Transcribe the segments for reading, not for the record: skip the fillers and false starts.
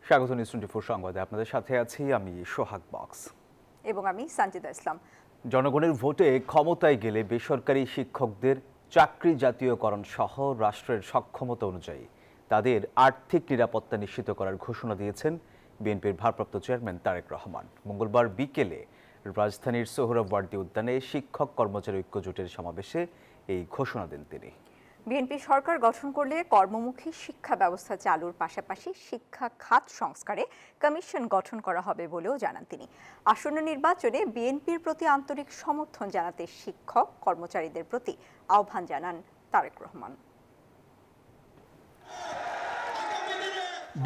স্বাগত নিউজ 24 সংবাদে আপনাদের সাথে আছি আমি সোহাগ বক্স এবং আমি সানজিদা ইসলাম। জনগণের ভোটে ক্ষমতায় গেলে বেসরকারি শিক্ষকদের চাকরি জাতীয়করণ সহ রাষ্ট্রের সক্ষমতা অনুযায়ী তাদের আর্থিক নিরাপত্তা নিশ্চিত করার ঘোষণা দিয়েছেন বিএনপির ভারপ্রাপ্ত চেয়ারম্যান তারেক রহমান। মঙ্গলবার বিকেলে রাজধানীর সোহরাওয়ার্দী উদ্যানে শিক্ষক কর্মচারী ঐক্য জোটের সমাবেশে এই ঘোষণা দেন তিনি। বিএনপি সরকার গঠন করলে কর্মমুখী শিক্ষা ব্যবস্থা চালুর পাশাপাশি শিক্ষা খাত সংস্কারে কমিশন গঠন করা হবে বলেও জানান তিনি। আসন্ন নির্বাচনে বিএনপির প্রতি আন্তরিক সমর্থন জানাতে শিক্ষক কর্মচারীদের প্রতি আহ্বান জানান তারেক রহমান।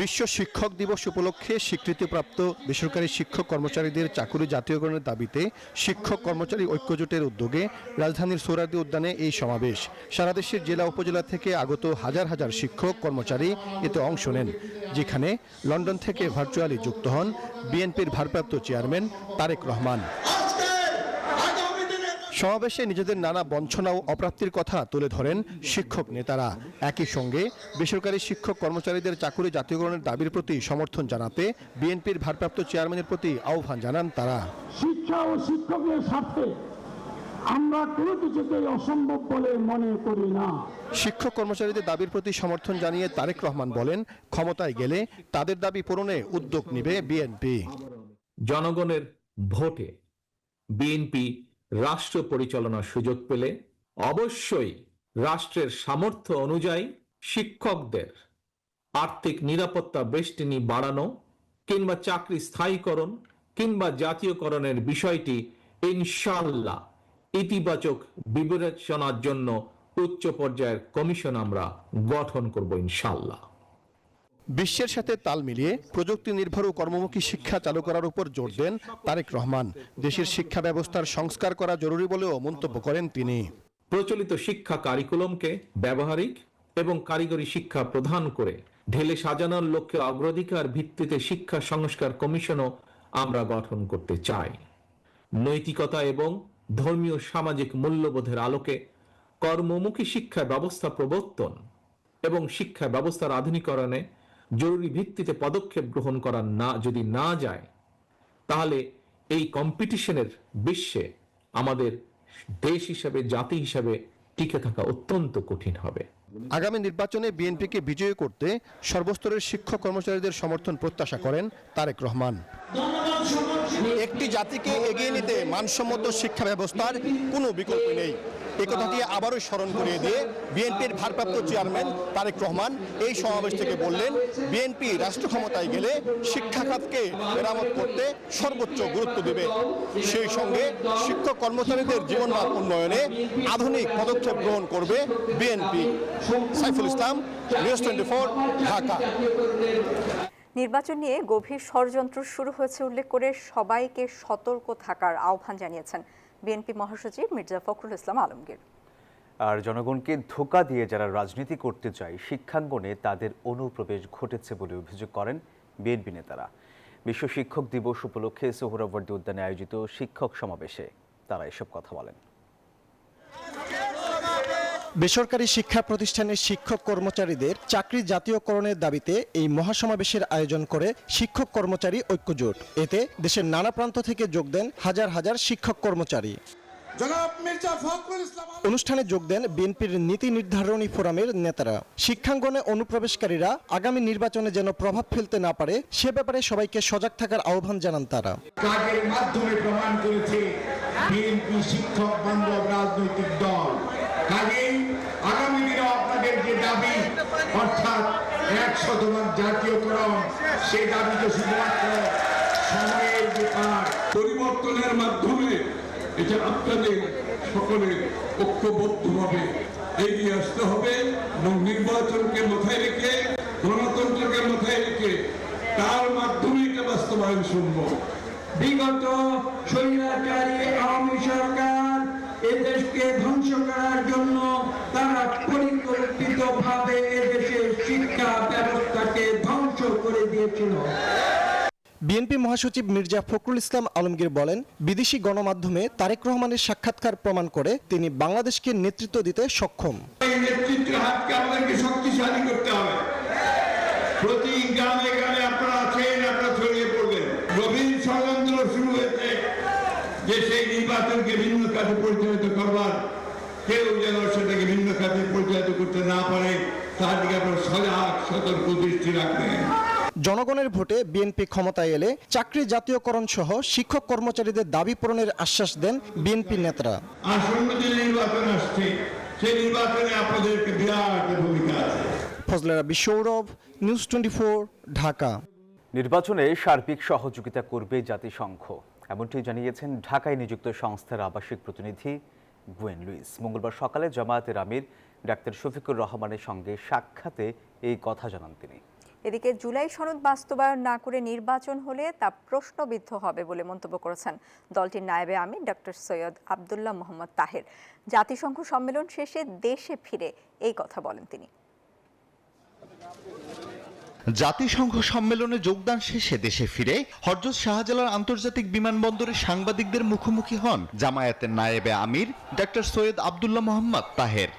বিশ্ব শিক্ষক দিবস উপলক্ষে স্বীকৃতিপ্রাপ্ত বেসরকারি শিক্ষক কর্মচারীদের চাকুরি জাতীয়করণের দাবিতে শিক্ষক কর্মচারী ঐক্যজোটের উদ্যোগে রাজধানীর সোহরাওয়ার্দী উদ্যানে এই সমাবেশ। সারা দেশের জেলা উপজেলা থেকে আগত হাজার হাজার শিক্ষক কর্মচারী এতে অংশ নেন, যেখানে লন্ডন থেকে ভার্চুয়ালি যুক্ত হন বিএনপির ভারপ্রাপ্ত চেয়ারম্যান তারেক রহমান। সমাবেশে নিজেদের নানা বঞ্চনা ও অপ্রাপ্তির কথা তুলে ধরেন শিক্ষক নেতারা। একই সঙ্গে বেসরকারি শিক্ষক কর্মচারীদের চাকুরি জাতীয়করণের দাবির প্রতি সমর্থন জানাতে বিএনপির ভারপ্রাপ্ত চেয়ারম্যানের প্রতি আহ্বান জানান তারা। শিক্ষা ও শিক্ষকের স্বার্থে আমরা কোনো কিছুকেই অসম্ভব বলে মনে করি না। শিক্ষক কর্মচারীদের দাবির প্রতি সমর্থন জানিয়ে তারেক রহমান বলেন, ক্ষমতায় গেলে তাদের দাবি পূরণে উদ্যোগ নেবে বিএনপি। জনগণের ভোটে বিএনপি রাষ্ট্র পরিচালনার সুযোগ পেলে অবশ্যই রাষ্ট্রের সামর্থ্য অনুযায়ী শিক্ষকদের আর্থিক নিরাপত্তা বেষ্টনী বাড়ানো কিংবা চাকরি স্থায়ীকরণ কিংবা জাতীয়করণের বিষয়টি ইনশাআল্লাহ ইতিবাচক বিবেচনার জন্য উচ্চ পর্যায়ের কমিশন আমরা গঠন করব ইনশাআল্লাহ। বিশ্বের সাথে তাল মিলিয়ে প্রযুক্তি নির্ভর ও কর্মমুখী শিক্ষা চালু করার উপর জোর দেন তারেক রহমান। দেশের শিক্ষা ব্যবস্থার সংস্কার করা জরুরি বলেও মন্তব্য করেন তিনি। প্রচলিত শিক্ষা কারিকুলামকে ব্যবহারিক এবং কারিগরি শিক্ষা প্রদান করে ঢেলে সাজানোর লক্ষ্যে অগ্রাধিকার ভিত্তিতে শিক্ষা সংস্কার কমিশনও আমরা গঠন করতে চাই। নৈতিকতা এবং ধর্মীয় সামাজিক মূল্যবোধের আলোকে কর্মমুখী শিক্ষা ব্যবস্থা প্রবর্তন এবং শিক্ষা ব্যবস্থার আধুনিকরণে জরুরি ভিত্তিতে পদক্ষেপ গ্রহণ করা যদি না যায়, তাহলে এই কম্পিটিশনের বিশ্বে আমাদের দেশ হিসাবে জাতি হিসাবে টিকে থাকা অত্যন্ত কঠিন হবে। আগামী নির্বাচনে বিএনপিকে বিজয়ী করতে সর্বস্তরের শিক্ষক কর্মচারীদের সমর্থন প্রত্যাশা করেন তারেক রহমান। একটি জাতিকে এগিয়ে নিতে মানসম্মত শিক্ষা ব্যবস্থার কোনো বিকল্প নেই, এ কথাটি আবারও স্মরণ করিয়ে দিয়ে বিএনপির ভারপ্রাপ্ত চেয়ারম্যান তারেক রহমান এই সমাবেশ থেকে বললেন, বিএনপি রাষ্ট্র ক্ষমতায় গেলে শিক্ষা খাতকে মেরামত করতে সর্বোচ্চ গুরুত্ব দেবে। সেই সঙ্গে শিক্ষক কর্মচারীদের জীবনমান উন্নয়নে আধুনিক পদক্ষেপ গ্রহণ করবে বিএনপি। সাইফুল ইসলাম, নিউজ 24, ঢাকা। নির্বাচন নিয়ে গভীর ষড়যন্ত্র শুরু হয়েছে উল্লেখ করে সবাইকে সতর্ক থাকার আহ্বান জানিয়েছেন বিএনপি মহাসচিব মির্জা ফখরুল ইসলাম আলমগীর। আর জনগণকে ধোঁকা দিয়ে যারা রাজনীতি করতে চায় শিক্ষাঙ্গনে তাদের অনুপ্রবেশ ঘটেছে বলে অভিযোগ করেন বিএনপি নেতারা। বিশ্ব শিক্ষক দিবস উপলক্ষে সোহরাওয়ার্দী উদ্যানে আয়োজিত শিক্ষক সমাবেশে তারা এসব কথা বলেন। বেসরকারি শিক্ষা প্রতিষ্ঠানের শিক্ষক কর্মচারীদের চাকরি জাতীয়করণের দাবিতে এই মহাসমাবেশের আয়োজন করে শিক্ষক কর্মচারী ঐক্যজোট। এতে দেশের নানা প্রান্ত থেকে যোগ দেন হাজার হাজার শিক্ষক কর্মচারী। অনুষ্ঠানে যোগ দেন বিএনপির নীতি নির্ধারণী ফোরামের নেতারা। শিক্ষাঙ্গনে অনুপ্রবেশকারীরা আগামী নির্বাচনে যেন প্রভাব ফেলতে না পারে সে ব্যাপারে সবাইকে সজাগ থাকার আহ্বান জানান তারা। কাজের মাধ্যমে প্রমাণ করেছে বিএনপি শিক্ষক বান্ধব রাজনৈতিক দল। কাজেই আগামী দিনে আপনাদের যে দাবি অর্থাৎ 100% জাতীয়করণ, সেই দাবিকে শুধুমাত্র সময়ের ব্যাপার। পরিবর্তনের মাধ্যমে এটা আপনাদের সকলের ঐক্যবদ্ধভাবে এগিয়ে আসতে হবে এবং নির্বাচনকে মাথায় রেখে গণতন্ত্রকে মাথায় রেখে তার মাধ্যমে এটা বাস্তবায়ন সম্ভব। বিগত স্বৈরাচারী আওয়ামী সরকার এদেশকে ধ্বংস করার জন্য তারা পরিকল্পিতভাবে এদেশের শিক্ষা ব্যবস্থাকে ধ্বংস করে দিয়েছিল। বিএনপি মহাসচিব মির্জা ফখরুল ইসলাম আলমগীর বলেন, বিদেশি গণমাধ্যমে তারেক রহমানের সাক্ষাৎকার প্রমাণ করে তিনি বাংলাদেশকে নেতৃত্ব দিতে সক্ষম। এই নেতৃত্বের হাতকে আমাদেরকে শক্তিশালী করতে হবে। প্রতি গ্রামে গ্রামে আপনারা আছেন, খাতে পরিচালিত করবার, কেউ যেন সেটাকে ভিন্ন খাতে পরিচালিত করতে না পারে তার দিকে আপনার সজাগ সতর্ক দৃষ্টি রাখবেন। জনগণের ভোটে বিএনপি ক্ষমতায় এলে চাকরি জাতীয়করণ সহ শিক্ষক কর্মচারীদের দাবি পূরণের আশ্বাস দেন বিএনপি নেতারা। আসন্ন যে নির্বাচন আসছে সেই নির্বাচনে আপনাদেরকে বিরাট ভূমিকা আছে। ফজলে রাব্বী সৌরভ, নিউজ 24, ঢাকা। নির্বাচনে সার্বিক সহযোগিতা করবে জাতিসংঘ, এমনটি জানিয়েছেন ঢাকায় নিযুক্ত সংস্থার আবাসিক প্রতিনিধি গুয়েন লুইস। মঙ্গলবার সকালে জামায়াতের আমির ডাক্তার শফিকুর রহমানের সঙ্গে সাক্ষাতে এই কথা জানান তিনি। এদিকে জুলাই সনদ বাস্তবায়ন না করে নির্বাচন হলে তা প্রশ্নবিদ্ধ হবে বলে মন্তব্য করেছেন দলটির নায়েবে আমির ডক্টর সৈয়দ আবদুল্লাহ মোহাম্মদ তাহের। জাতিসংঘ সম্মেলন শেষে দেশে ফিরে এই কথা বলেন তিনি। জাতিসংঘ সম্মেলনে যোগদান শেষে দেশে ফিরে হযরত শাহজালাল আন্তর্জাতিক বিমানবন্দরে সাংবাদিকদের মুখোমুখি হন জামায়াতের নায়েবে আমির ডক্টর সৈয়দ আবদুল্লাহ মোহাম্মদ তাহের।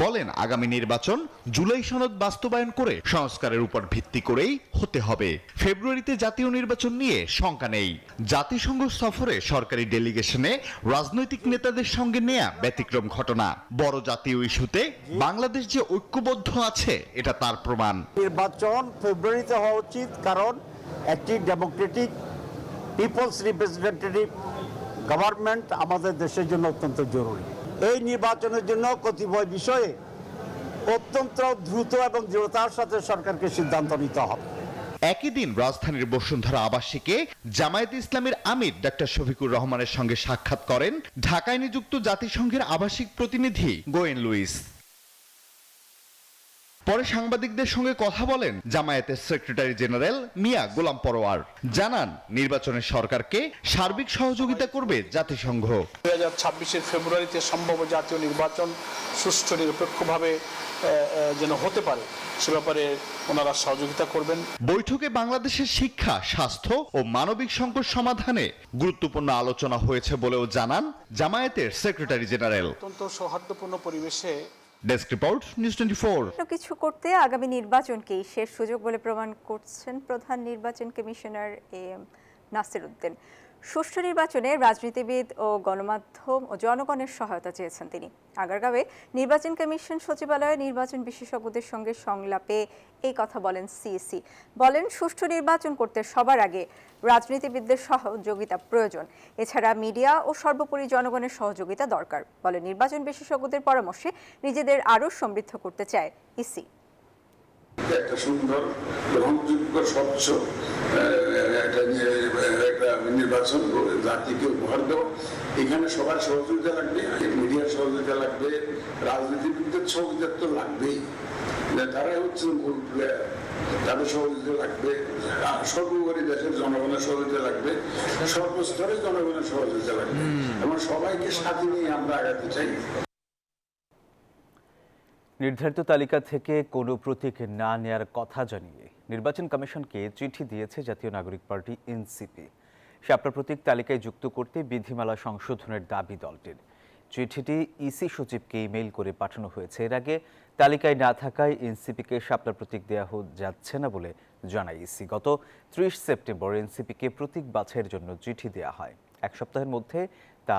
বলেন, আগামী নির্বাচন জুলাই সনদ বাস্তবায়ন করে সংস্কারের উপর ভিত্তি করেই হতে হবে। ফেব্রুয়ারিতে জাতীয় নির্বাচন নিয়ে শঙ্কা নেই। জাতিসংঘ সফরে সরকারি ডেলিগেশনে রাজনৈতিক নেতাদের সঙ্গে নেয়া ব্যতিক্রম ঘটনা। বড় জাতীয় ইস্যুতে বাংলাদেশ যে ঐক্যবদ্ধ আছে এটা তার প্রমাণ। নির্বাচন ফেব্রুয়ারিতে হওয়া উচিত, কারণ একটি ডেমোক্রেটিক পিপলস রিপ্রেজেন্টেটিভ গভর্নমেন্ট আমাদের দেশের জন্য অত্যন্ত জরুরি। এই নির্বাচনের জন্য কতিপয় বিষয়ে অত্যন্ত দ্রুত এবং দৃঢ়তার সাথে সরকারকে সিদ্ধান্ত নিতে হবে। একই দিন রাজধানীর বসুন্ধরা আবাসিকে জামায়াত ইসলামের আমির ডক্টর শফিকুর রহমানের সঙ্গে সাক্ষাৎ করেন ঢাকায় নিযুক্ত জাতিসংঘের আবাসিক প্রতিনিধি গোয়েন লুইস। পরে সাংবাদিকদের সঙ্গে কথা বলেন জামায়াতের সেক্রেটারি জেনারেল মিয়া গোলাম পরোয়ার। জানান, নির্বাচনে সরকারকে সার্বিক সহযোগিতা করবে জাতিসংঘ। 2026-এর ফেব্রুয়ারিতে সম্ভাব্য জাতীয় নির্বাচন সুষ্ঠু নিরপেক্ষভাবে যেন হতে পারে সে ব্যাপারে ওনারা সহযোগিতা করবেন। বৈঠকে বাংলাদেশের শিক্ষা, স্বাস্থ্য ও মানবিক সংকট সমাধানে গুরুত্বপূর্ণ আলোচনা হয়েছে বলেও জানান জামায়াতের সেক্রেটারি জেনারেল। অত্যন্ত সৌহার্দ্যপূর্ণ পরিবেশে। Desk report, news 24। কিছু করতে আগামী নির্বাচনকেই শেষ সুযোগ বলে প্রমাণ করছেন প্রধান নির্বাচন কমিশনার AM নাসির উদ্দিন। সুষ্ঠু নির্বাচনে রাজনীতিবিদ ও গণমাধ্যম ও জনগণের সহায়তা চেয়েছেন তিনি। আগারগাঁওয়ে নির্বাচন কমিশন সচিবালয়ে নির্বাচন বিশেষজ্ঞদের সঙ্গে সংলাপে এই কথা বলেন সিইসি। বলেন, সুষ্ঠু নির্বাচন করতে সবার আগে রাজনীতিবিদদের সহযোগিতা প্রয়োজন, এছাড়া মিডিয়া ও সর্বোপরি জনগণের সহযোগিতা দরকার। বলে, নির্বাচন বিশেষজ্ঞদের পরামর্শে নিজেদের আরও সমৃদ্ধ করতে চায় ইসি। একটা সুন্দর গ্রহণযোগ্য স্বচ্ছ একটা নির্বাচন জাতিকে উপহার দেওয়া, এখানে সবার সহযোগিতা লাগবে, মিডিয়ার সহযোগিতা লাগবে, রাজনীতিবিদদের সহযোগিতা তো লাগবেই, তারাই হচ্ছে মূল প্লেয়ার, তাদের সহযোগিতা লাগবে, সর্বোপরি দেশের জনগণের সহযোগিতা লাগবে, সর্বস্তরের জনগণের সহযোগিতা লাগবে এবং সবাইকে সাথে নিয়ে আমরা আগাতে চাই। নির্ধারিত তালিকা থেকে কোনো প্রতীক না নেয়ার কথা জানিয়ে নির্বাচন কমিশনকে চিঠি দিয়েছে জাতীয় নাগরিক পার্টি এনসিপি। শাপলা প্রতীক তালিকায় যুক্ত করতে বিধিমালা সংশোধনের দাবি দলটির। চিঠিটি ইসি সচিবকে ইমেইল করে পাঠানো হয়েছে। এর আগে তালিকায় না থাকায় এনসিপিকে শাপলা প্রতীক দেওয়া যাচ্ছে না বলে জানায় ইসি। গত 30 সেপ্টেম্বর এনসিপিকে প্রতীক বাছাইয়ের জন্য চিঠি দেওয়া হয়। এক সপ্তাহের মধ্যে তা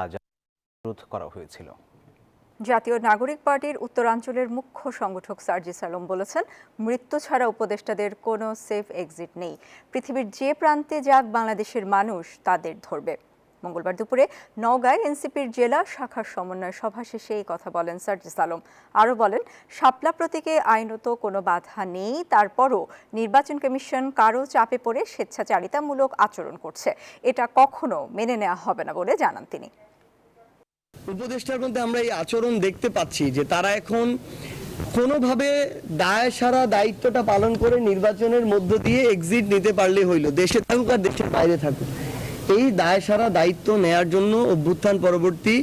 অনুরোধ করা হয়েছিল। জাতীয় নাগরিক পার্টির উত্তরাঞ্চলের মুখ্য সংগঠক সার্জিস আলম বলেছেন, মৃত্যু ছাড়া উপদেষ্টাদের কোনো সেফ এক্সিট নেই। পৃথিবীর যে প্রান্তে যাক বাংলাদেশের মানুষ তাদের ধরবে। মঙ্গলবার দুপুরে নওগাঁয় এনসিপির জেলা শাখার সমন্বয় সভা শেষে এই কথা বলেন সার্জিস আলম। আরও বলেন, শাপলা প্রতীকে আইনত কোনো বাধা নেই, তারপরও নির্বাচন কমিশন কারো চাপে পড়ে স্বেচ্ছাচারিতামূলক আচরণ করছে, এটা কখনো মেনে নেওয়া হবে না বলে জানান তিনি। উপদেষ্টার মধ্যে আমরা এই আচরণ দেখতে পাচ্ছি যে তারা এখন কোনোভাবে দায় সারা দায়িত্বটা পালন করে নির্বাচনের মধ্য দিয়ে এক্সিট নিতে পারলে হইল, দেশে থাকুক আর দেশের বাইরে থাকুক। এই দায় সারা দায়িত্ব নেয়ার জন্য অভ্যুত্থান পরবর্তী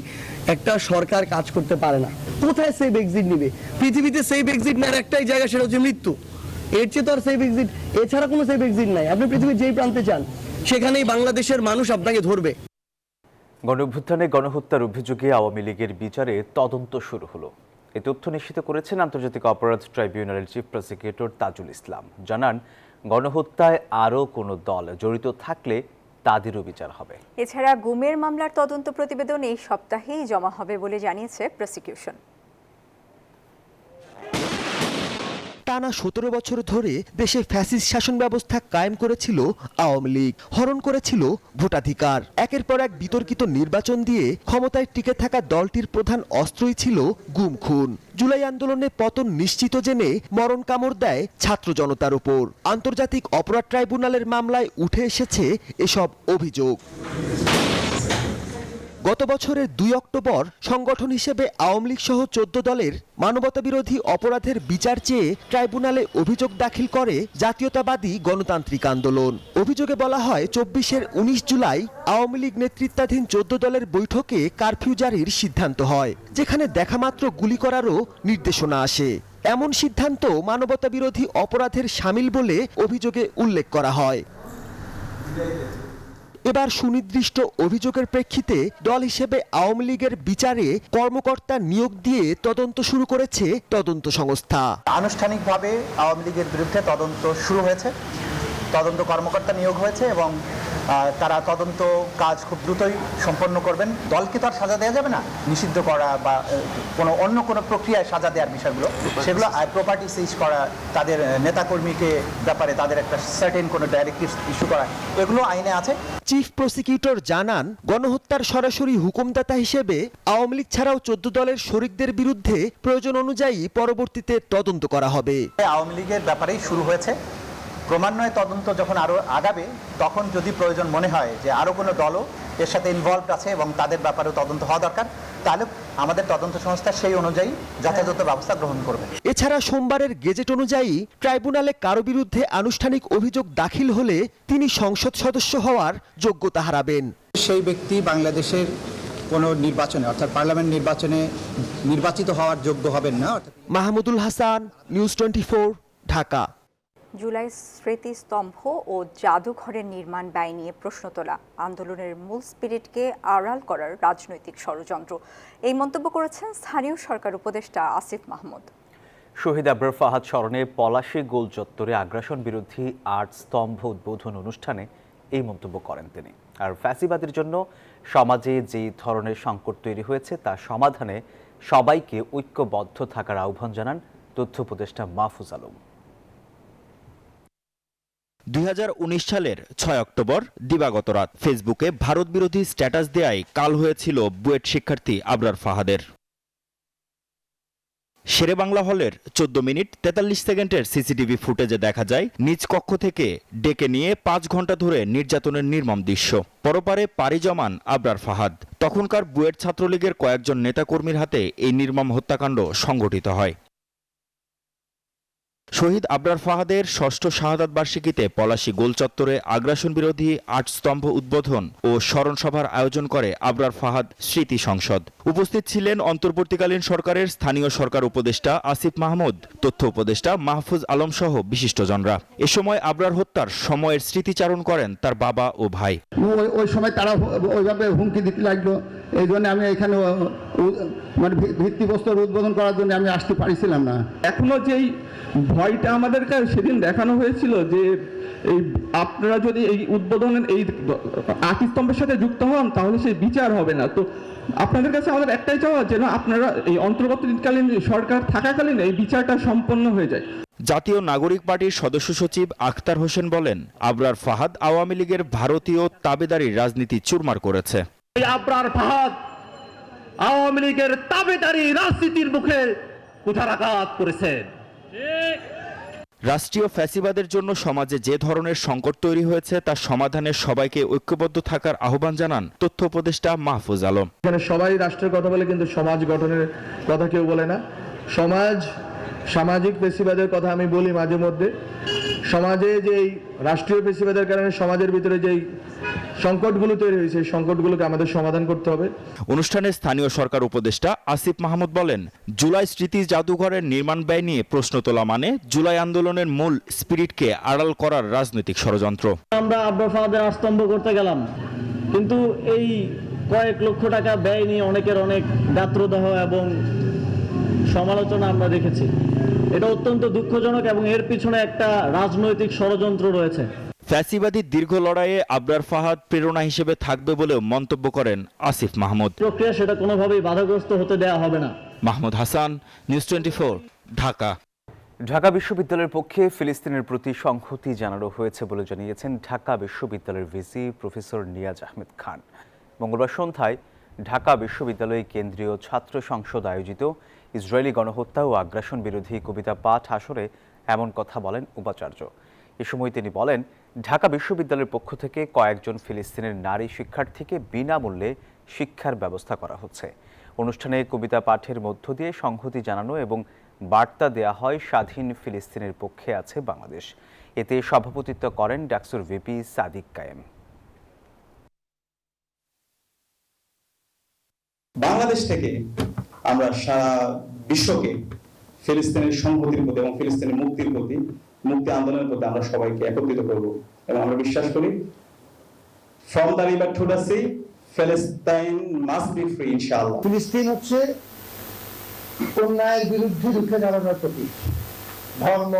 একটা সরকার কাজ করতে পারে না। কোথায় সেফ এক্সিট নিবে? পৃথিবীতে সেফ এক্সিট নেওয়ার একটাই জায়গা, সেটা হচ্ছে মৃত্যু। এর চেয়ে তো আর সেফ এক্সিট, এছাড়া কোনো সেফ এক্সিট নাই। আপনি পৃথিবীর যেই প্রান্তে চান সেখানেই বাংলাদেশের মানুষ আপনাকে ধরবে। গণঅভ্যুত্থানে গণহত্যার অভিযোগে আওয়ামী লীগের বিচারে তদন্ত শুরু হলো। এই তথ্য নিশ্চিত করেছেন আন্তর্জাতিক অপরাধ ট্রাইব্যুনালের চিফ প্রসিকিউটর তাজুল ইসলাম। জানান, গণহত্যায় আরও কোনো দল জড়িত থাকলে তাদেরও বিচার হবে। এছাড়া গুমের মামলার তদন্ত প্রতিবেদন এই সপ্তাহেই জমা হবে বলে জানিয়েছে প্রসিকিউশন। টানা 17 বছর ধরে দেশে ফ্যাসিস্ট শাসন ব্যবস্থা কায়েম করেছিল আওয়ামী লীগ, হরণ করেছিল ভোটাধিকার। একের পর এক বিতর্কিত নির্বাচন দিয়ে ক্ষমতায় টিকে থাকা দলটির প্রধান অস্ত্রই ছিল গুম খুন। জুলাই আন্দোলনে পতন নিশ্চিত জেনে মরণ কামড় দেয় ছাত্র জনতার উপর। আন্তর্জাতিক অপরাধ ট্রাইব্যুনালের মামলায় উঠে এসেছে এসব অভিযোগ। গত বছরের 2 অক্টোবর সংগঠন হিসেবে আওয়ামী লীগ সহ 14 দলের মানবতাবিরোধী অপরাধের বিচার চেয়ে ট্রাইব্যুনালে অভিযোগ দাখিল করে জাতীয়তাবাদী গণতান্ত্রিক আন্দোলন। অভিযোগে বলা হয় 24-এর 19 জুলাই আওয়ামী লীগ নেতৃত্বাধীন 14 দলের বৈঠকে কারফিউ জারির সিদ্ধান্ত হয়, যেখানে দেখামাত্র গুলি করারও নির্দেশনা আসে। এমন সিদ্ধান্ত মানবতাবিরোধী অপরাধের শামিল বলে অভিযোগে উল্লেখ করা হয়। এবার সুনির্দিষ্ট অভিযোগের প্রেক্ষিতে দল হিসেবে আওয়ামী লীগের বিচারে কর্মকর্তা নিয়োগ দিয়ে তদন্ত শুরু করেছে তদন্ত সংস্থা। আনুষ্ঠানিকভাবে আওয়ামী লীগের বিরুদ্ধে তদন্ত শুরু হয়েছে, তদন্ত কর্মকর্তা নিয়োগ হয়েছে এবং তারা তদন্ত কাজ খুব দ্রুতই সম্পন্ন করবেন। দলকে তো আর সাজা দেওয়া যাবে না, নিষিদ্ধ করা বা অন্য কোনো প্রক্রিয়ায় সাজা দেওয়ার বিষয়গুলো, সেগুলো প্রপার্টি সিজ করা, তাদের নেতাকর্মীকে ব্যাপারে তাদের একটা সার্টেন কোনো ডাইরেক্টিভ ইস্যু করা, এগুলো আইনে আছে। চিফ প্রসিকিউটর জানান, গণহত্যার সরাসরি হুকুমদাতা হিসেবে আওয়ামী লীগ ছাড়াও 14 দলের শরিকদের বিরুদ্ধে প্রয়োজন অনুযায়ী পরবর্তীতে তদন্ত করা হবে। আওয়ামী লীগের ব্যাপারেই শুরু হয়েছে, ক্রমান্বয়ে তদন্ত যখন আরো আগাবে তখন যদি প্রয়োজন মনে হয় যে আরো কোনো দলও এর সাথে ইনভলভড আছে এবং তাদের ব্যাপারেও তদন্ত হওয়া দরকার, তাহলে আমাদের তদন্ত সংস্থা সেই অনুযায়ী যথাযথ ব্যবস্থা গ্রহণ করবে। এছাড়া সোমবারের গেজেট অনুযায়ী ট্রাইব্যুনালে কারো বিরুদ্ধে আনুষ্ঠানিক অভিযোগ দাখিল হলে তিনি সংসদ সদস্য হওয়ার যোগ্যতা হারাবেন। সেই ব্যক্তি বাংলাদেশের কোনো নির্বাচনে অর্থাৎ পার্লামেন্ট নির্বাচনে নির্বাচিত হওয়ার যোগ্য হবেন না। মাহমুদুল হাসান, নিউজ 24, ঢাকা। জুলাই স্মৃতিস্তম্ভ ও জাদুঘরের নির্মাণ ব্যয় নিয়ে প্রশ্ন তোলা আন্দোলনের মূল স্পিরিটকে আড়াল করার রাজনৈতিক ষড়যন্ত্র, এই মন্তব্য করেছেন স্থানীয় সরকার উপদেষ্টা আসিফ মাহমুদ। শহীদ আবরার ফাহাদ স্মরণে পলাশী গোল চত্বরে আগ্রাসন বিরোধী আর্ট স্তম্ভ উদ্বোধন অনুষ্ঠানে এই মন্তব্য করেন তিনি। আর ফ্যাসিবাদের জন্য সমাজে যেই ধরনের সংকট তৈরি হয়েছে তা সমাধানে সবাইকে ঐক্যবদ্ধ থাকার আহ্বান জানান তথ্য উপদেষ্টা মাহফুজ আলম। 2019 সালের 6 অক্টোবর দিবাগত রাত ফেসবুকে ভারত বিরোধী স্ট্যাটাস দেয়ায় কাল হয়েছিল বুয়েট শিক্ষার্থী আবরার ফাহাদের। শেরে বাংলা হলের 14 মিনিট 43 সেকেন্ডের সিসিটিভি ফুটেজে দেখা যায় নিজ কক্ষ থেকে ডেকে নিয়ে 5 ঘন্টা ধরে নির্যাতনের নির্মম দৃশ্য। পরপারে পাড়ি জমান আবরার ফাহাদ। তখনকার বুয়েট ছাত্রলীগের কয়েকজন নেতাকর্মীর হাতে এই নির্মম হত্যাকাণ্ড সংঘটিত হয়। শহীদ আবরার ফাহাদের 6ষ্ঠ শাহাদাত বার্ষিকীতে পলাশী গোল চত্বরে আগ্রাসন বিরোধী আট স্তম্ভ উদ্বোধন ও স্মরণ সভার আয়োজন করে আবরার ফাহাদ স্মৃতি সংসদ। উপস্থিত ছিলেন অন্তর্বর্তীকালীন সরকারের স্থানীয় সরকার উপদেষ্টা আসিফ মাহমুদ, তথ্য উপদেষ্টা মাহফুজ আলম সহ বিশিষ্টজনরা। এ সময় আবরার হত্যার সময়ের স্মৃতিচারণ করেন তার বাবা ও ভাই। ওই সময় তারা ওইভাবে হুমকি দিতে লাগলো, এই জন্য আমি এখানে মানে ভিত্তিপ্রস্তর উদ্বোধন করার জন্য আমি আসতে পারছিলাম না। এখনো যেই ভয়টা আমাদেরকে সেদিন দেখানো হয়েছিল যে এই আপনারা যদি এই উদ্বোধনের এই আতিস্তম্ভের সাথে যুক্ত হন তাহলে সেই বিচার হবে না। তো আপনাদের কাছে আমাদের একটাই চাওয়া যেন আপনারা এই অন্তর্বর্তীকালীন সরকার থাকাকালীন এই বিচারটা সম্পন্ন হয়ে যায়। জাতীয় নাগরিক পার্টির সদস্য সচিব আখতার হোসেন বলেন, আবরার ফাহাদ আওয়ামী লীগের ভারতীয় তাবেদারির রাজনীতি চুরমার করেছে। আবরার ফাহাদ আওয়ামী লীগের তাবেদারি রাজনীতির মুখে কুঠারাঘাত করেছেন। রাষ্ট্রীয় ফ্যাসিবাদের জন্য সমাজে যে ধরনের সংকট তৈরি হয়েছে তার সমাধানে সবাইকে ঐক্যবদ্ধ থাকার আহ্বান জানান তথ্য উপদেষ্টা মাহফুজ আলম। এখানে সবাই রাষ্ট্রের কথা বলে কিন্তু সমাজ গঠনের কথা কেউ বলে না। সামাজিক ফ্যাসিবাদের কথা আমি বলি মাঝে মধ্যে। সমাজে যেই রাষ্ট্রীয় ফ্যাসিবাদের কারণে সমাজের ভিতরে যেই সংকটগুলো তৈরি হয়েছে এই সংকটগুলোকে আমাদের সমাধান করতে হবে। অনুষ্ঠানে স্থানীয় সরকার উপদেষ্টা আসিফ মাহমুদ বলেন, জুলাই স্মৃতি জাদুঘরের নির্মাণ ব্যয় নিয়ে প্রশ্ন তোলা মানে জুলাই আন্দোলনের মূল স্পিরিটকে আড়াল করার রাজনৈতিক ষড়যন্ত্র। আমরা আবরার ফাহাদের স্তম্ভ করতে গেলাম, কিন্তু এই কয়েক লক্ষ টাকা ব্যয় নিয়ে অনেকের অনেক গাত্রদাহ এবং সমালোচনা আমরা দেখেছি। এটা অত্যন্ত দুঃখজনক এবং এর পিছনে একটা রাজনৈতিক ষড়যন্ত্র রয়েছে। ফ্যাসিবাদী দীর্ঘ লড়াইয়ে আবরার ফাহাদ প্রেরণা হিসেবে থাকবে বলেও মন্তব্য করেন আসিফ মাহমুদ। প্রক্রিয়া সেটা কোনোভাবেই বাধাগ্রস্ত হতে দেওয়া হবে না। মাহমুদ হাসান, নিউজ 24, ঢাকা। ঢাকা বিশ্ববিদ্যালয়ের পক্ষে ফিলিস্তিনের প্রতি সংহতি জানানো হয়েছে বলে জানিয়েছেন ঢাকা বিশ্ববিদ্যালয়ের ভিসি প্রফেসর নিয়াজ আহমেদ খান। মঙ্গলবার সন্ধ্যায় ঢাকা বিশ্ববিদ্যালয় কেন্দ্রীয় ছাত্র সংসদ আয়োজিত ইসরায়েলি গণহত্যা ও আগ্রাসন বিরোধী কবিতা পাঠ আসরে এমন কথা বলেন উপাচার্য। এ সময় তিনি বলেন, ঢাকা বিশ্ববিদ্যালয়ের পক্ষ থেকে কয়েকজন ফিলিস্তিনের নারী শিক্ষার্থীকে বিনামূল্যে শিক্ষার ব্যবস্থা করা হচ্ছে। অনুষ্ঠানে কবিতা পাঠের মধ্য দিয়ে সংহতি জানানো এবং বার্তা দেয়া হয় স্বাধীন ফিলিস্তিনের পক্ষে আছে বাংলাদেশ। এতে সভাপতিত্ব করেন ডাকসুর ভিপি সাদিক কায়েম। বাংলাদেশ থেকে আমরা সারা বিশ্বকে ফিলিস্তিনের সংহতির প্রতি এবং ফিলিস্তিনের মুক্তির প্রতি, মুক্তি আন্দোলনের প্রতি আমরা সবাইকে একত্রিত করব এবং আমরা বিশ্বাস করি from the river to the sea ফিলিস্তিন মাস্ট বি ফ্রি ইনশাআল্লাহ। ফিলিস্তিন হচ্ছে অন্যায়ের বিরুদ্ধে রুখে দাঁড়ানোর প্রতীক। ধর্ম,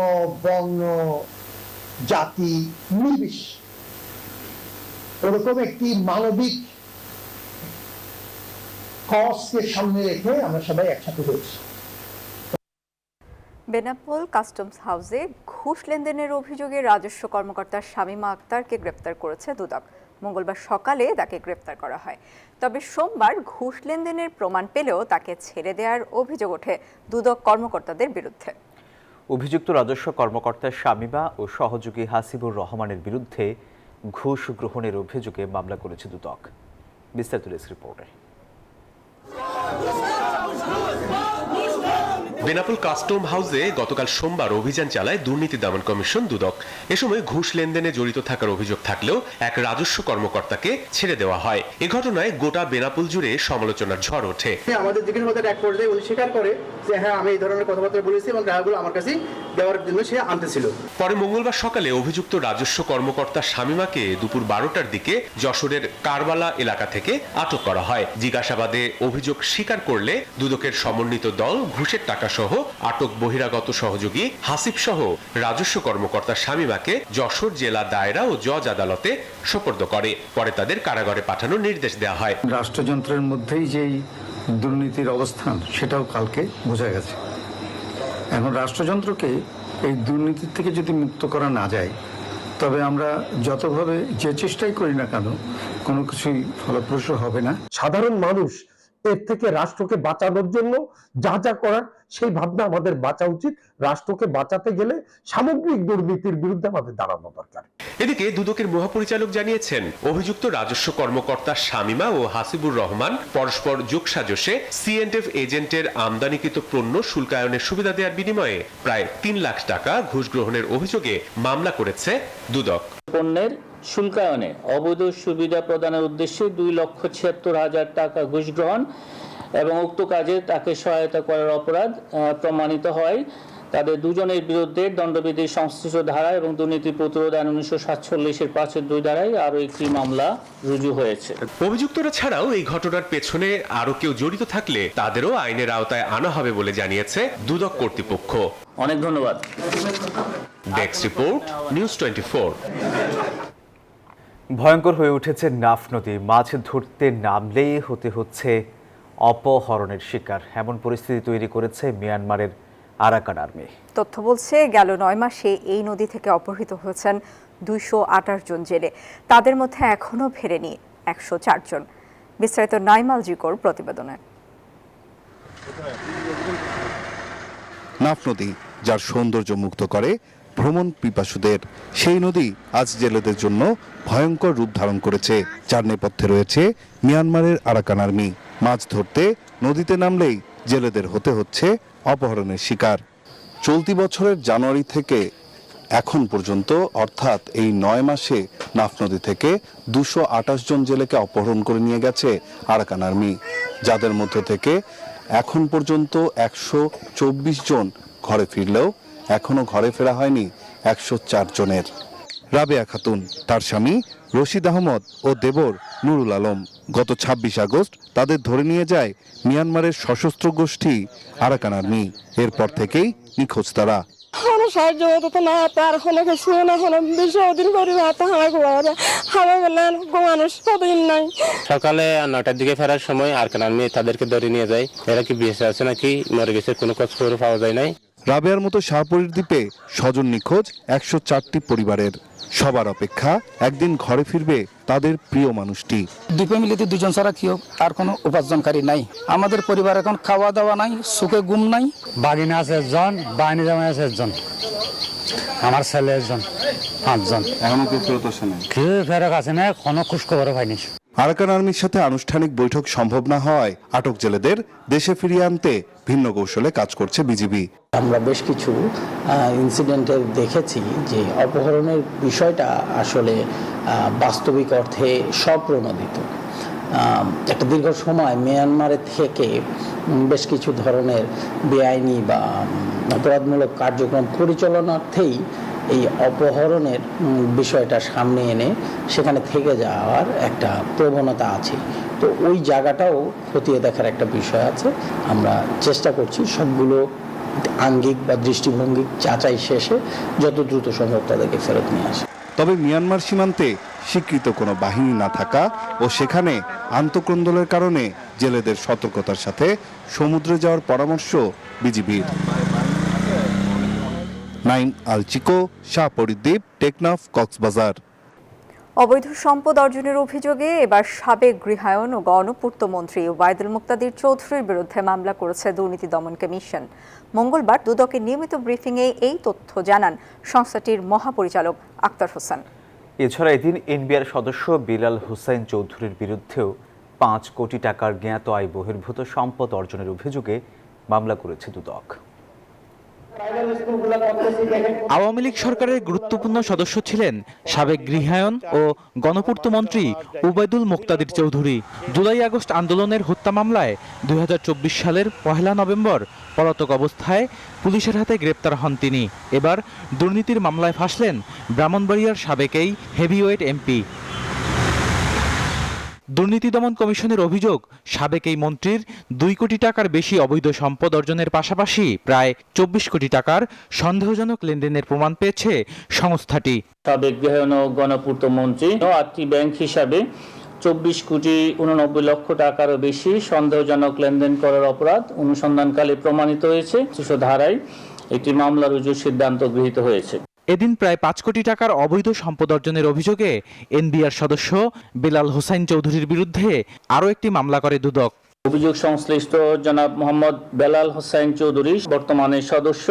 বর্ণ, জাতি নির্বিশেষে ওরকম একটি মানবিক কজকে সামনে রেখে আমরা সবাই একসাথে হয়েছি। বেনাপোল কাস্টমস হাউসে ঘুষ লেনদেনের অভিযোগে রাজস্ব কর্মকর্তা শামীমা আক্তারকে গ্রেপ্তার করেছে দুদক। মঙ্গলবার সকালে তাকে গ্রেপ্তার করা হয়। তবে সোমবার ঘুষ লেনদেনের প্রমাণ পেলেও তাকে ছেড়ে দেওয়ার অভিযোগ ওঠে দুদক কর্মকর্তাদের বিরুদ্ধে। অভিযুক্ত রাজস্ব কর্মকর্তা শামীমা ও সহযোগী হাসিবুর রহমানের বিরুদ্ধে ঘুষ গ্রহণের অভিযোগে মামলা করেছে দুদক। বিস্তারিত রিপোর্টে। বেনাপোল কাস্টম হাউসে গতকাল সোমবার অভিযান চালায় দুর্নীতি দমন কমিশন দুদক। এ সময় ঘুষ লেনদেনে জড়িত থাকার অভিযোগ থাকলেও এক রাজস্ব কর্মকর্তাকে ছেড়ে দেওয়া হয়। এ ঘটনায় গোটা বেনাপোল জুড়ে সমালোচনার ঝড় ওঠে। আমাদের দিকের মধ্যে এক পর্যায়ে উনি স্বীকার করে যে হ্যাঁ, আমি এই ধরনের কথাবার্তা বলেছি এবং টাকাগুলো আমার কাছে দেওয়ার জন্য সে আনতেছিল। পরে মঙ্গলবার সকালে অভিযুক্ত রাজস্ব কর্মকর্তা শামীমাকে দুপুর 12টার দিকে যশোরের কারবালা এলাকা থেকে আটক করা হয়। জিজ্ঞাসাবাদে অভিযোগ স্বীকার করলে দুদকের সমন্বিত দল ঘুষের টাকা সহ আটক বহিরাগত সহযোগী হাসিব সহ রাজস্ব কর্মকর্তা শামীমাকে যশোর জেলা দায়রা ও জজ আদালতে সোপর্দ করে। পরে তাদের কারাগারে পাঠানোর নির্দেশ দেওয়া হয়। রাষ্ট্রযন্ত্রের মধ্যেই যেই দুর্নীতির অবস্থান সেটাও কালকে বোঝা গেছে। এখন রাষ্ট্রযন্ত্রকে এই দুর্নীতির থেকে যদি মুক্ত করা না যায়, তবে আমরা যতভাবে যে চেষ্টাই করি না কেন কোনো কিছুই ফলপ্রসূ হবে না। সাধারণ মানুষ এর থেকে রাষ্ট্রকে বাঁচানোর জন্য যা যা করার সেই ভাবনা আমাদের বাঁচা উচিত। রাষ্ট্রকে বাঁচাতে গেলে সামগ্রিক দুর্নীতির বিরুদ্ধে আমাদের দাঁড়ানো দরকার। এদিকে দুদকের মহাপরিচালক জানিয়েছেন, অভিযুক্ত রাজস্ব কর্মকর্তা শামীমা ও হাসিবুর রহমান পরস্পর যোগসাজশে সিএনএফ এজেন্টের আমদানিকৃত পণ্য শুল্কায়নের সুবিধা দেওয়ার বিনিময়ে প্রায় 3 লাখ টাকা ঘুষ গ্রহণের অভিযোগে মামলা করেছে দুদক। পণ্যের শুল্কায়নে অবৈধ সুবিধা প্রদানের উদ্দেশ্যে 2,76,000 টাকা ঘুষ গ্রহণ এবং উক্ত কাজে তাকে সহায়তা করার অপরাধ প্রমাণিত হয়। তাদের দুজনের বিরুদ্ধে দণ্ডবিধির সংশ্লিষ্ট ধারা এবং দুর্নীতি প্রতিরোধ আইন 1947-এর 5-2 ধারায় আরও একটি মামলা রুজু হয়েছে। অভিযুক্তরা ছাড়াও এই ঘটনার পেছনে আরো কেউ জড়িত থাকলে তাদেরও আইনের আওতায় আনা হবে বলে জানিয়েছে দুদক কর্তৃপক্ষ। অনেক ধন্যবাদ। Desk report, news 24। ভয়ঙ্কর হয়ে উঠেছে নাফ নদী। মাছ ধরতে নামলেই হতে হচ্ছে অপহরণের শিকার। এমন পরিস্থিতি তৈরি করেছে মিয়ানমারের আরাকান আর্মি। তথ্য বলছে, গেল 9 মাসে এই নদী থেকে অপহৃত হয়েছেন 228 জন জেলে। তাদের মধ্যে এখনও ফেরেনি 104 জন। বিস্তারিত নাইমাল জিকোর প্রতিবেদনে। নাফ নদী যার সৌন্দর্য মুগ্ধ করে ভ্রমণ পিপাসুদের, সেই নদী আজ জেলেদের জন্য ভয়ঙ্কর রূপ ধারণ করেছে, যার নেপথ্যে রয়েছে মিয়ানমারের আরাকান আর্মি। মাছ ধরতে নদীতে নামলেই জেলেদের হতে হচ্ছে অপহরণের শিকার। চলতি বছরের জানুয়ারি থেকে এখন পর্যন্ত, অর্থাৎ এই 9 মাসে নাফ নদী থেকে 228 জন জেলেকে অপহরণ করে নিয়ে গেছে আরাকান আর্মি, যাদের মধ্য থেকে এখন পর্যন্ত 124 জন ঘরে ফিরলেও এখনো ঘরে ফেরা হয়নি 104 জনের। রাবেয়া খাতুন, তার স্বামী রশিদ আহমদ ও দেবর নুরুল আলম গত 26 আগস্ট তাদের ধরে নিয়ে যায় মিয়ানমারের সশস্ত্র গোষ্ঠী আরাকান আর্মি। এরপর থেকেই নিখোঁজ তারা। কোনো সাহায্য হতো তো না, তার কোনো কিছু না, কোনো বিষয় দিন করে হাতে হামা ঘুরে হামা গেলেন মানুষ কতদিন নাই। সকালে 9টার দিকে ফেরার সময় আরকান আর্মি তাদেরকে ধরে নিয়ে যায়। এরা কি বেঁচে আছে নাকি মরে গেছে কোনো খোঁজ খবর পাওয়া যায় নাই। রাবেয়ার মতো শাহপরীর দ্বীপে স্বজন নিখোঁজ 104টি পরিবারের। সবার অপেক্ষা একদিন ঘরে ফিরবে তাদের প্রিয় মানুষটি। দুই ফ্যামিলিতে দুজন ছাড়া কেউ আর কোনো উপার্জনকারী নাই। আমাদের পরিবার এখন খাওয়া দাওয়া নাই, সুখে ঘুম নাই। বাগিনা আছে একজন, বাহিনী জামাই আছে একজন, আমার ছেলে একজন, 5 জন। এখনো কেউ ফেরত আসে না, কেউ ফেরত আসে না, কোনো খোঁজ খবর পাইনি। আরাকান আর্মির সাথে আনুষ্ঠানিক বৈঠক সম্ভব না হওয়ায় আটক জেলেদের দেশে ফিরিয়ে আনতে ভিন্ন কৌশলে কাজ করছে বিজিবি। আমরা বেশ কিছু ইনসিডেন্টে দেখেছি যে অপহরণের বিষয়টা আসলে বাস্তবিক অর্থে স্বপ্রণোদিত। একটা দীর্ঘ সময় মিয়ানমারে থেকে বেশ কিছু ধরনের বেআইনি বা অপরাধমূলক কার্যক্রম পরিচালনার্থেই এই অপহরণের বিষয়টা সামনে এনে সেখানে থেকে যাওয়ার একটা প্রবণতা আছে। তো ওই জায়গাটাও খতিয়ে দেখার একটা বিষয় আছে। আমরা চেষ্টা করছি সবগুলো আঙ্গিক বা দৃষ্টিভঙ্গি যাচাই শেষে যত দ্রুত সম্ভব তাদেরকে ফেরত নিয়ে আসে। তবে মিয়ানমার সীমান্তে স্বীকৃত কোনো বাহিনী না থাকা ও সেখানে আন্তঃকন্দলের কারণে জেলেদের সতর্কতার সাথে সমুদ্রে যাওয়ার পরামর্শ বিজিবির। নাইম আল চিকো, শাহপরীর দ্বীপ, টেকনাফ, কক্সবাজার। অবৈধ সম্পদ অর্জনের অভিযোগে এবার সাবেক গৃহায়ন ও গণপূর্ত মন্ত্রী ওবায়দুল মুক্তাদির চৌধুরীর বিরুদ্ধে মামলা করেছে দুর্নীতি দমন কমিশন। মঙ্গলবার দুদকের নিয়মিত ব্রিফিংয়ে এই তথ্য জানান সংস্থাটির মহাপরিচালক আক্তার হোসেন। এছাড়া এদিন এনবিআর সদস্য বিলাল হোসাইন চৌধুরীর বিরুদ্ধেও 5 কোটি টাকার জ্ঞাত আয় বহির্ভূত সম্পদ অর্জনের অভিযোগে মামলা করেছে দুদক। আওয়ামী লীগ সরকারের গুরুত্বপূর্ণ সদস্য ছিলেন সাবেক গৃহায়ন ও গণপূর্ত মন্ত্রী ওবায়দুল মুক্তাদির চৌধুরী। জুলাই আগস্ট আন্দোলনের হত্যা মামলায় 2024 সালের 1 নভেম্বর পলাতক অবস্থায় পুলিশের হাতে গ্রেপ্তার হন তিনি। এবার দুর্নীতির মামলায় ফাঁসলেন ব্রাহ্মণবাড়িয়ার সাবেক এই হেভিওয়েট এমপি। দুর্নীতি দমন কমিশনের অভিযোগ, সাবেক এই মন্ত্রীর 2 কোটি টাকার বেশি অবৈধ সম্পদ অর্জনের পাশাপাশি প্রায় 24 কোটি টাকার সন্দেহজনক লেনদেনের প্রমাণ পেয়েছে সংস্থাটি। সাবেক গৃহায়ন ও গণপূর্ত মন্ত্রী 8টি ব্যাংক হিসাবে 24 কোটি 89 লক্ষ টাকারও বেশি সন্দেহজনক লেনদেন করার অপরাধ অনুসন্ধানকালে প্রমাণিত হয়েছে। 300 ধারায় একটি মামলা রুজুর সিদ্ধান্ত গৃহীত হয়েছে। এদিন প্রায় 5 কোটি টাকার অবৈধ সম্পদ অর্জনের অভিযোগে এনবিআর সদস্য বিলাল হোসাইন চৌধুরীর বিরুদ্ধে আরও একটি মামলা করে দুদক। অভিযোগ সংশ্লিষ্ট জনাব মোহাম্মদ বেলাল হোসাইন চৌধুরী বর্তমানে সদস্য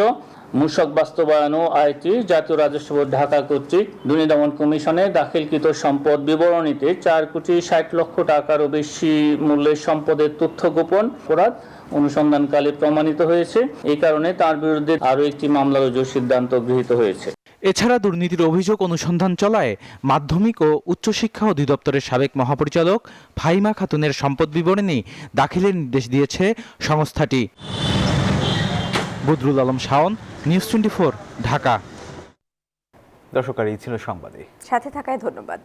মূসক বাস্তবায়ন ও আইটি জাতীয় রাজস্ব বোর্ড ঢাকা কর্তৃক দুর্নীতি দমন কমিশনে দাখিলকৃত সম্পদ বিবরণীতে 4 কোটি 60 লক্ষ টাকারও বেশি মূল্যের সম্পদের তথ্য গোপন অপরাধ অনুসন্ধানকালে প্রমাণিত হয়েছে। এই কারণে তার বিরুদ্ধে আরও একটি মামলা রুজুর সিদ্ধান্ত গৃহীত হয়েছে। এছাড়া দুর্নীতির অভিযোগ অনুসন্ধান চলায় মাধ্যমিক ও উচ্চশিক্ষা অধিদপ্তরের সাবেক মহাপরিচালক ফাহিমা খাতুনের সম্পদ বিবরণী দাখিলের নির্দেশ দিয়েছে সংস্থাটি। বদরুল আলম শাওন, নিউজ 24, ঢাকা। দর্শক, এই ছিল সংবাদে। সাথে থাকায় ধন্যবাদ।